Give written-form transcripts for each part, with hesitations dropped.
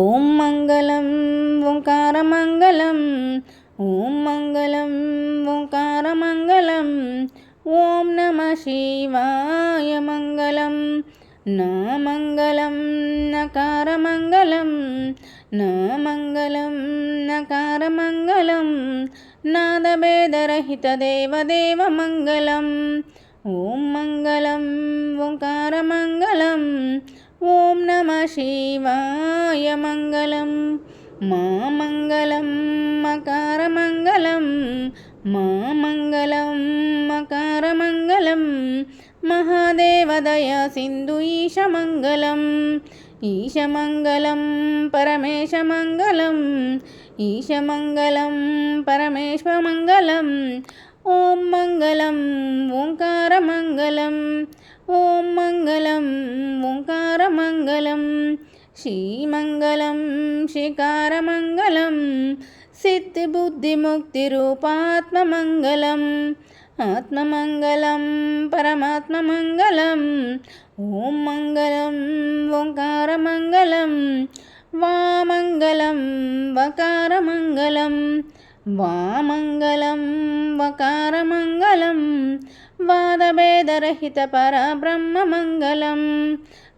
ఓం మంగళం ఓంకారమంగళం, ఓం మంగళం ఓంకారమంగళం, ఓం నమ శివాయ మంగళం. నా మంగళం నకారమంగళం, నా మంగళం నకారమంగళం, నాదభేదరహిత దేవదేవ మంగళం. ఓం మంగళం ఓంకారమంగళం, ఓం నమ శివాయ మంగళం. మా మంగళం మకారమంగళం, మా మంగళం మకారమంగళం, మహాదేవదయ సింధు ఈశమంగళం. ఈశమంగళం పరమేశమంగళం, ఈశమంగళం పరమేశ్వమంగళం. ఓం మంగళం ఓంకారమంగళం, ఓం మంగళం ఓంకారమంగళం, శ్రీమంగళం శ్రీకారమంగళం, సిద్ధిబుద్ధిముక్తిరూపాత్మమంగళం. ఆత్మమంగళం పరమాత్మమంగళం. ఓం మంగళం ఓంకారమంగళం, వామంగళం వకారమంగళం, వామంగళం వకారమంగళం, వాదభేదరహిత పరబ్రహ్మమంగళం,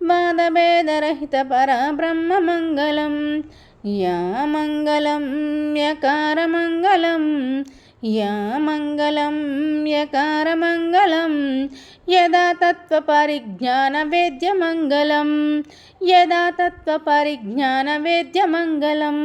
వాదభేదరహిత పరబ్రహ్మమంగళం. యా మంగళం యకారమంగళం, యా మంగళం యకారమంగళం, యదా తత్వపరిజ్ఞాన వేద్యమంగళం, యదా తత్వపరిజ్ఞాన వేద్యమంగళం.